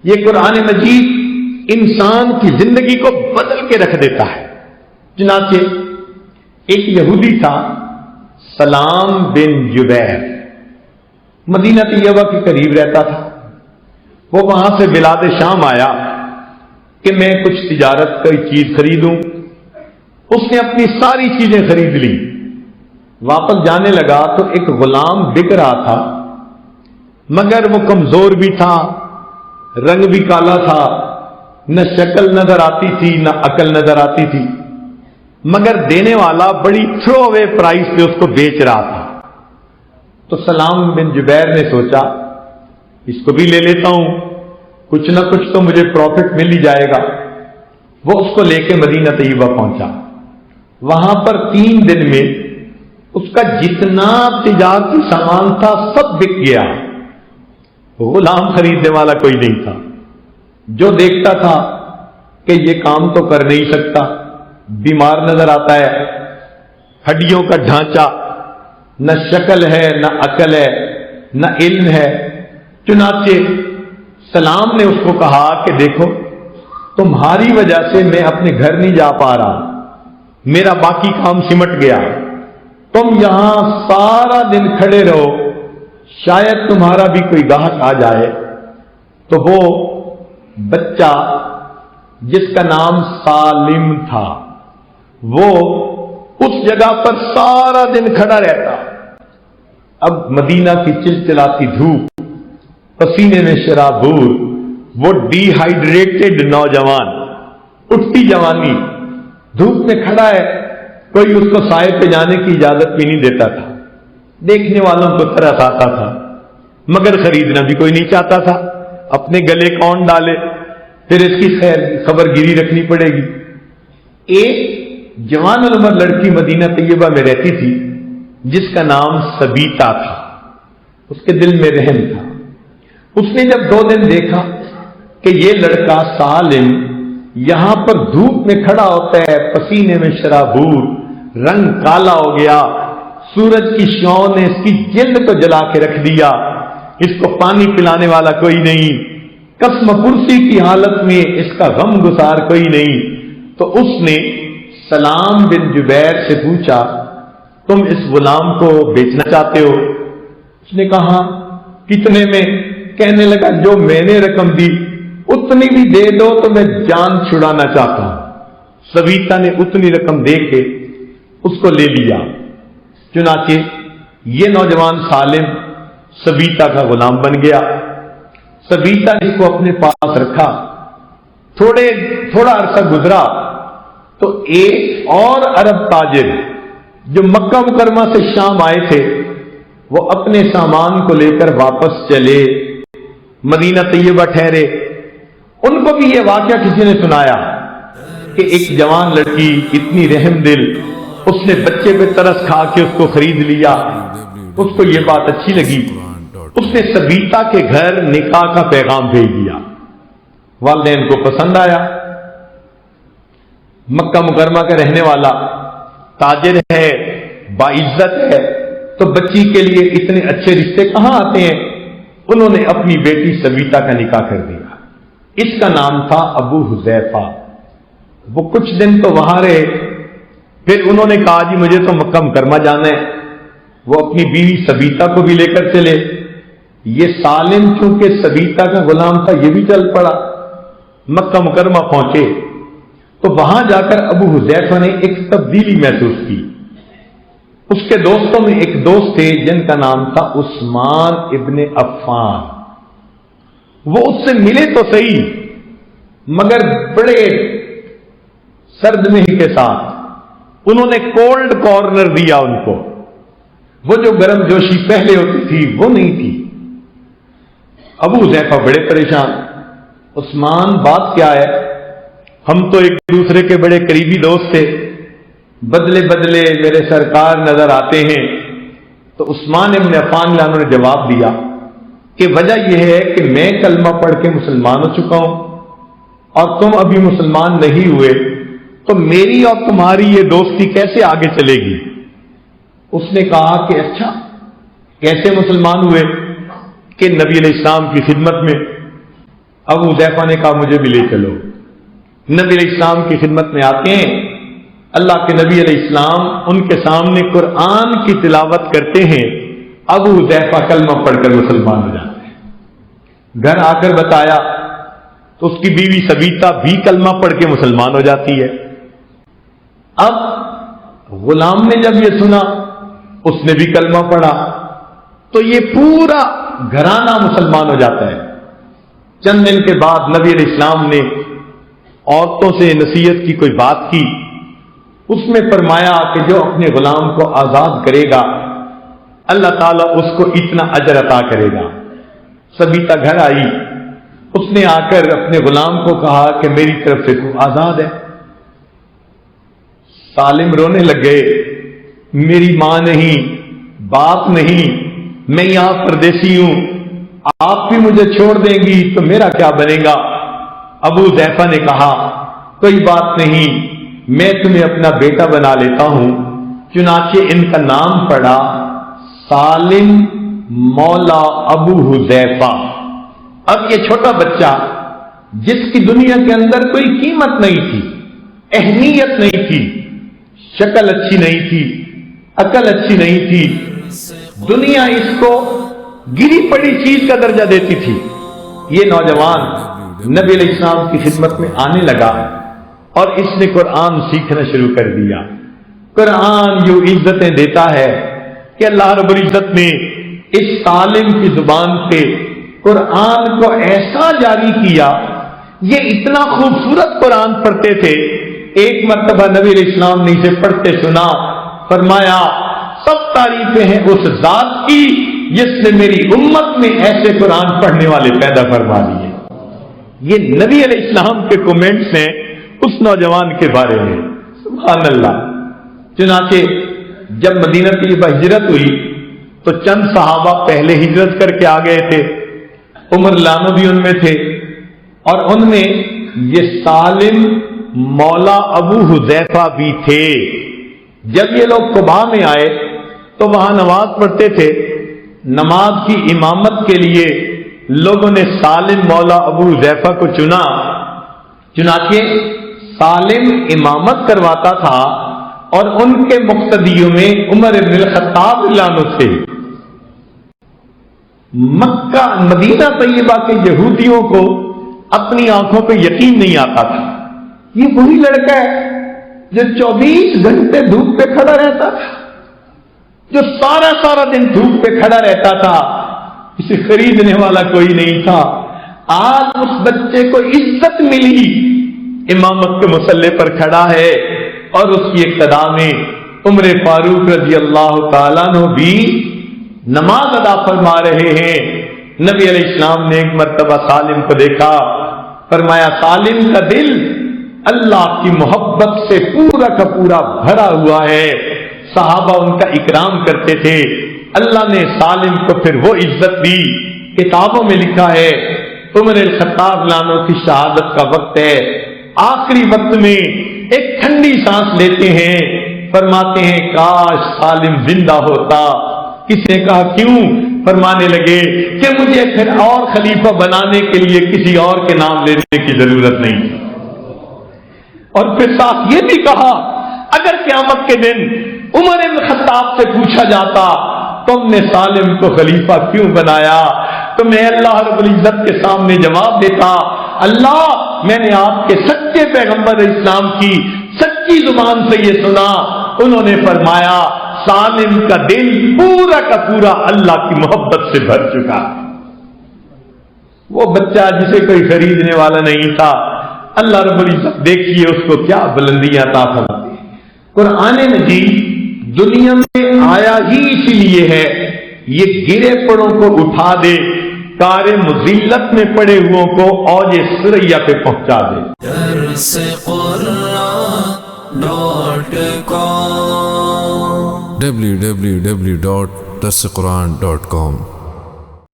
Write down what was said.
یہ قرآن مجید انسان کی زندگی کو بدل کے رکھ دیتا ہے۔ چنانچہ ایک یہودی تھا سلام بن جبیر، مدینہ طیبہ کے قریب رہتا تھا۔ وہ وہاں سے بلاد شام آیا کہ میں کچھ تجارت کی چیز خریدوں۔ اس نے اپنی ساری چیزیں خرید لی، واپس جانے لگا تو ایک غلام بک رہا تھا، مگر وہ کمزور بھی تھا، رنگ بھی کالا تھا، نہ شکل نظر آتی تھی نہ عقل نظر آتی تھی، مگر دینے والا بڑی تھرو اوے پرائز پہ اس کو بیچ رہا تھا۔ تو سلام بن جبیر نے سوچا اس کو بھی لے لیتا ہوں، کچھ نہ کچھ تو مجھے پروفٹ مل ہی جائے گا۔ وہ اس کو لے کے مدینہ طیبہ پہنچا۔ وہاں پر 3 دن میں اس کا جتنا تجارتی سامان تھا سب بک گیا۔ غلام خریدنے والا کوئی نہیں تھا۔ جو دیکھتا تھا کہ یہ کام تو کر نہیں سکتا، بیمار نظر آتا ہے، ہڈیوں کا ڈھانچہ، نہ شکل ہے نہ عقل ہے نہ علم ہے۔ چنانچہ سلام نے اس کو کہا کہ دیکھو تمہاری وجہ سے میں اپنے گھر نہیں جا پا رہا، میرا باقی کام سمٹ گیا، تم یہاں سارا دن کھڑے رہو، شاید تمہارا بھی کوئی گاہک آ جائے۔ تو وہ بچہ جس کا نام سالم تھا وہ اس جگہ پر سارا دن کھڑا رہتا۔ اب مدینہ کی چلچلاتی دھوپ، پسینے میں شرابور، وہ ڈی ہائیڈریٹڈ نوجوان، اٹھتی جوانی، دھوپ میں کھڑا ہے، کوئی اس کو سائے پہ جانے کی اجازت بھی نہیں دیتا تھا۔ دیکھنے والوں کو ترس آتا تھا، مگر خریدنا بھی کوئی نہیں چاہتا تھا۔ اپنے گلے کون ڈالے، پھر اس کی خبر گیری رکھنی پڑے گی۔ ایک جوان العمر لڑکی مدینہ طیبہ میں رہتی تھی جس کا نام سبیتا تھا۔ اس کے دل میں رحم تھا۔ اس نے جب 2 دن دیکھا کہ یہ لڑکا سالم یہاں پر دھوپ میں کھڑا ہوتا ہے، پسینے میں شرابور، رنگ کالا ہو گیا، سورج کی شعاع نے اس کی جلد کو جلا کے رکھ دیا، اس کو پانی پلانے والا کوئی نہیں، قسم پرسی کی حالت میں اس کا غم گسار کوئی نہیں، تو اس نے سلام بن جبیر سے پوچھا تم اس غلام کو بیچنا چاہتے ہو؟ اس نے کہا کتنے میں؟ کہنے لگا جو میں نے رقم دی اتنی بھی دے دو تو میں جان چھڑانا چاہتا ہوں۔ سبیتا نے اتنی رقم دے کے اس کو لے لیا۔ چنانچہ یہ نوجوان سالم سبیتا کا غلام بن گیا۔ سبیتا نے اس کو اپنے پاس رکھا۔ تھوڑا عرصہ گزرا تو ایک اور عرب تاجر جو مکہ مکرمہ سے شام آئے تھے وہ اپنے سامان کو لے کر واپس چلے، مدینہ طیبہ ٹھہرے۔ ان کو بھی یہ واقعہ کسی نے سنایا کہ ایک جوان لڑکی اتنی رحم دل، اس نے بچے پہ ترس کھا کے اس کو خرید لیا۔ اس کو یہ بات اچھی لگی، اس نے سبیتا کے گھر نکاح کا پیغام بھیج دیا۔ والدین کو پسند آیا۔ مکہ مکرمہ کا رہنے والا تاجر ہے، باعزت ہے، تو بچی کے لیے اتنے اچھے رشتے کہاں آتے ہیں؟ انہوں نے اپنی بیٹی سبیتا کا نکاح کر دیا۔ اس کا نام تھا ابو حذیفہ۔ وہ کچھ دن تو وہاں رہے، پھر انہوں نے کہا جی مجھے تو مکہ مکرمہ جانا ہے۔ وہ اپنی بیوی سبیتا کو بھی لے کر چلے۔ یہ سالم چونکہ سبیتا کا غلام تھا یہ بھی چل پڑا۔ مکہ مکرمہ پہنچے تو وہاں جا کر ابو حذیفہ نے ایک تبدیلی محسوس کی۔ اس کے دوستوں میں ایک دوست تھے جن کا نام تھا عثمان ابن عفان۔ وہ اس سے ملے تو صحیح مگر بڑے سرد مہی کے ساتھ انہوں نے کولڈ کارنر دیا ان کو۔ وہ جو گرم جوشی پہلے ہوتی تھی وہ نہیں تھی۔ ابو حذیفہ بڑے پریشان، عثمان بات کیا ہے؟ ہم تو ایک دوسرے کے بڑے قریبی دوست تھے، بدلے بدلے میرے سرکار نظر آتے ہیں۔ تو عثمان ابن عفان نے جواب دیا کہ وجہ یہ ہے کہ میں کلمہ پڑھ کے مسلمان ہو چکا ہوں اور تم ابھی مسلمان نہیں ہوئے، تو میری اور تمہاری یہ دوستی کیسے آگے چلے گی؟ اس نے کہا کہ اچھا کیسے مسلمان ہوئے؟ کہ نبی علیہ السلام کی خدمت میں۔ ابو حذیفہ نے کہا مجھے بھی لے چلو. نبی علیہ السلام کی خدمت میں آتے ہیں. اللہ کے نبی علیہ السلام ان کے سامنے قرآن کی تلاوت کرتے ہیں. ابو حذیفہ کلمہ پڑھ کر مسلمان ہو جاتے ہیں. گھر آ کر بتایا تو اس کی بیوی سبیتا بھی کلمہ پڑھ کے مسلمان ہو جاتی ہے. اب غلام نے جب یہ سنا اس نے بھی کلمہ پڑھا تو یہ پورا گھرانہ مسلمان ہو جاتا ہے. چند دن کے بعد نبی علیہ السلام نے عورتوں سے نصیحت کی کوئی بات کی. اس میں فرمایا کہ جو اپنے غلام کو آزاد کرے گا اللہ تعالیٰ اس کو اتنا اجر عطا کرے گا. سبیتا گھر آئی. اس نے آ کر اپنے غلام کو کہا کہ میری طرف سے تو آزاد ہے. سالم رونے لگ گئے. میری ماں نہیں، باپ نہیں، میں یہاں پردیسی ہوں، آپ بھی مجھے چھوڑ دیں گی تو میرا کیا بنے گا؟ ابو حذیفہ نے کہا کوئی بات نہیں، میں تمہیں اپنا بیٹا بنا لیتا ہوں. چنانچہ ان کا نام پڑا سالم مولا ابو حذیفہ. اب یہ چھوٹا بچہ جس کی دنیا کے اندر کوئی قیمت نہیں تھی، اہمیت نہیں تھی، شکل اچھی نہیں تھی، عقل اچھی نہیں تھی، دنیا اس کو گری پڑی چیز کا درجہ دیتی تھی، یہ نوجوان نبی علیہ السلام کی خدمت میں آنے لگا اور اس نے قرآن سیکھنا شروع کر دیا. قرآن یوں عزتیں دیتا ہے کہ اللہ رب العزت نے اس سالم کی زبان سے قرآن کو ایسا جاری کیا. یہ اتنا خوبصورت قرآن پڑھتے تھے. ایک مرتبہ نبی علیہ السلام نے اسے پڑھتے سنا. فرمایا سب تعریفیں ہیں اس ذات کی جس نے میری امت میں ایسے قرآن پڑھنے والے پیدا فرما دیے. یہ نبی علیہ السلام کے کومنٹس ہیں اس نوجوان کے بارے میں. سبحان اللہ. چنانچہ جب مدینہ طیبہ ہجرت ہوئی تو چند صحابہ پہلے ہجرت کر کے آ گئے تھے. عمر لانو بھی ان میں تھے اور ان میں یہ سالم مولا ابو حذیفہ بھی تھے. جب یہ لوگ قباء میں آئے تو وہاں نماز پڑھتے تھے. نماز کی امامت کے لیے لوگوں نے سالم مولا ابو حذیفہ کو چنا. چنانچہ سالم امامت کرواتا تھا اور ان کے مقتدیوں میں عمر بن الخطاب رضی اللہ عنہ تھے. مکہ مدینہ طیبہ کے یہودیوں کو اپنی آنکھوں پہ یقین نہیں آتا تھا. یہ وہی لڑکا ہے جو 24 گھنٹے دھوپ پہ کھڑا رہتا تھا، جو سارا دن دھوپ پہ کھڑا رہتا تھا، اسے خریدنے والا کوئی نہیں تھا. آج اس بچے کو عزت ملی، امامت کے مسلح پر کھڑا ہے اور اس کی اقتدا میں عمر فاروق رضی اللہ تعالیٰ عنہ بھی نماز ادا فرما رہے ہیں. نبی علیہ السلام نے ایک مرتبہ سالم کو دیکھا. فرمایا سالم کا دل اللہ کی محبت سے پورا کا پورا بھرا ہوا ہے. صحابہ ان کا اکرام کرتے تھے. اللہ نے سالم کو پھر وہ عزت دی. کتابوں میں لکھا ہے عمر الخطاب لانو کی شہادت کا وقت ہے. آخری وقت میں ایک ٹھنڈی سانس لیتے ہیں. فرماتے ہیں کاش سالم زندہ ہوتا. کسی نے کہا کیوں؟ فرمانے لگے کہ مجھے پھر اور خلیفہ بنانے کے لیے کسی اور کے نام لینے کی ضرورت نہیں. اور پھر ساتھ یہ بھی کہا اگر قیامت کے دن عمر بن خطاب سے پوچھا جاتا تم نے سالم کو خلیفہ کیوں بنایا تو میں اللہ رب العزت کے سامنے جواب دیتا اللہ میں نے آپ کے سچے پیغمبر اسلام کی سچی زبان سے یہ سنا. انہوں نے فرمایا سالم کا دل پورا کا پورا اللہ کی محبت سے بھر چکا. وہ بچہ جسے کوئی خریدنے والا نہیں تھا، اللہ رب العزت دیکھیے اس کو کیا بلندیاں عطا فرماتے ہیں. قرآن مجید دنیا میں آیا ہی اسی لیے ہے یہ گرے پڑوں کو اٹھا دے، کار مذلت میں پڑے ہوئوں کو اوج ثریا پہ پہنچا دے. www.darsequran.com